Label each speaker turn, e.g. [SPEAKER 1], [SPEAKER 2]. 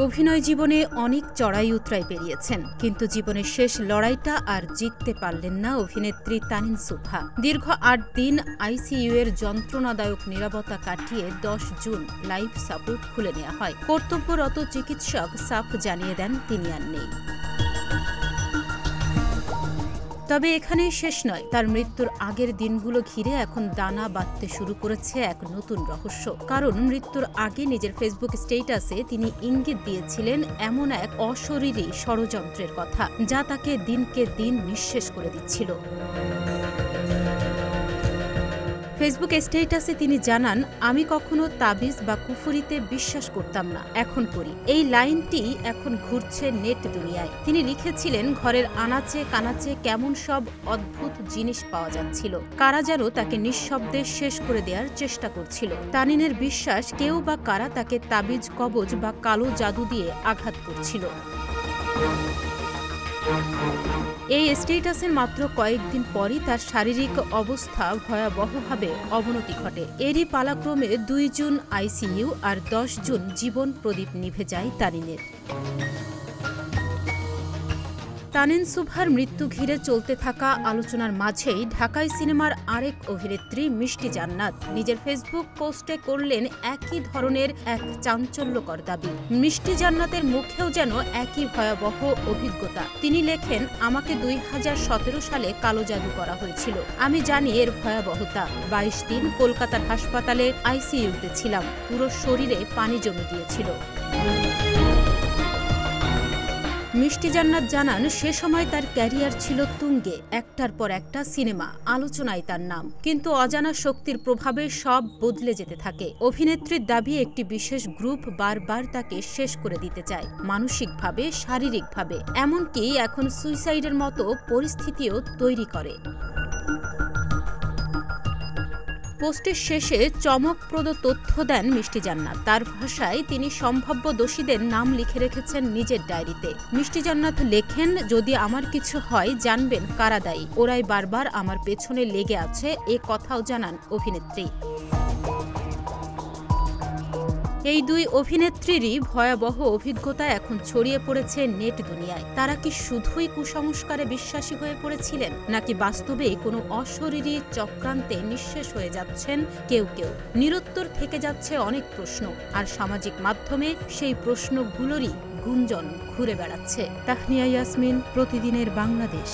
[SPEAKER 1] অভিনয় জীবনে অনেক চড়াই উতরাই পেরিয়েছেন, কিন্তু জীবনের শেষ লড়াইটা আর জিততে পারলেন না অভিনেত্রী তানিন সুবহা। দীর্ঘ ৮ দিন আইসিইউ এর যন্ত্রণাদায়ক নীরবতা কাটিয়ে ১০ জুন লাইফ সাপোর্ট খুলে নেওয়া হয়। কর্তব্যরত চিকিৎসক সাফ জানিয়ে দেন তিনি আর নেই। তবে এখানেই শেষ নয়, তার মৃত্যুর আগের দিনগুলো ঘিরে এখন দানা বাঁধতে শুরু করেছে এক নতুন রহস্য। কারণ মৃত্যুর আগে নিজের ফেসবুক স্ট্যাটাসে তিনি ইঙ্গিত দিয়েছিলেন এমন এক অশরীরী ষড়যন্ত্রের কথা, যা তাকে দিনকে দিন নিঃশেষ করে দিচ্ছিল। ফেসবুক স্ট্যাটাসে তিনি জানান, আমি কখনো তাবিজ বা কুফরিতে বিশ্বাস করতাম না, এখন করি। এই লাইনটি এখন ঘুরছে নেট দুনিয়ায়। তিনি লিখেছিলেন, ঘরের আনাচে কানাচে কেমন সব অদ্ভুত জিনিস পাওয়া যাচ্ছিল, কারা যেন তাকে নিঃশব্দে শেষ করে দেওয়ার চেষ্টা করছিল। তানিনের বিশ্বাস কেউ বা কারা তাকে তাবিজ কবজ বা কালো জাদু দিয়ে আঘাত করছিল। এই স্ট্যাটাসের মাত্র কয়েকদিন পরই তার শারীরিক অবস্থা ভয়াবহভাবে অবনতি ঘটে। এরই পালাক্রমে ২ জুন আইসিইউ আর ১০ জুন জীবন প্রদীপ নিভে যায় তানিনের। তানিন সুবহার মৃত্যু ঘিরে চলতে থাকা আলোচনার মাঝেই ঢাকাই সিনেমার আরেক অভিনেত্রী মিষ্টি জান্নাত নিজের ফেসবুক পোস্টে করলেন একই ধরনের এক চাঞ্চল্যকর দাবি। মিষ্টি জান্নাতের মুখেও যেন একই ভয়াবহ অভিজ্ঞতা। তিনি লেখেন, আমাকে ২০১৭ সালে কালো জাদু করা হয়েছিল। আমি জানি এর ভয়াবহতা। ২২ দিন কলকাতার হাসপাতালে আইসিইউতে ছিলাম। পুরো শরীরে পানি জমে গিয়েছিল। মিষ্টি জান্নাত জানান, সে সময় তার ক্যারিয়ার ছিল তুঙ্গে, একটার পর একটা সিনেমা, আলোচনায় তার নাম। কিন্তু অজানা শক্তির প্রভাবে সব বদলে যেতে থাকে। অভিনেত্রীর দাবি, একটি বিশেষ গ্রুপ বারবার তাকে শেষ করে দিতে চায়, মানসিকভাবে, শারীরিকভাবে, এমনকি এখন সুইসাইডের মতো পরিস্থিতিও তৈরি করে। পোস্টের শেষে চমকপ্রদ তথ্য দেন মিষ্টি জান্নাত। তার ভাষায় তিনি সম্ভাব্য দোষীদের নাম লিখে রেখেছেন নিজের ডায়েরিতে। মিষ্টি জান্নাত লেখেন, যদি আমার কিছু হয় জানবেন কারা দায়ী, ওরাই বারবার আমার পেছনে লেগে আছে, এ কথাও জানান অভিনেত্রী। এই দুই অভিনেত্রীরই ভয়াবহ অভিজ্ঞতা এখন ছড়িয়ে পড়েছে নেট দুনিয়ায়। তারা কি শুধুই কুসংস্কারে বিশ্বাসী হয়ে পড়েছিলেন, নাকি বাস্তবে কোনো অশরীরী চক্রান্তে নিঃশেষ হয়ে যাচ্ছেন কেউ কেউ? নিরুত্তর থেকে যাচ্ছে অনেক প্রশ্ন, আর সামাজিক মাধ্যমে সেই প্রশ্নগুলোরই গুঞ্জন ঘুরে বেড়াচ্ছে। তাহনিয়া ইয়াসমিন, প্রতিদিনের বাংলাদেশ।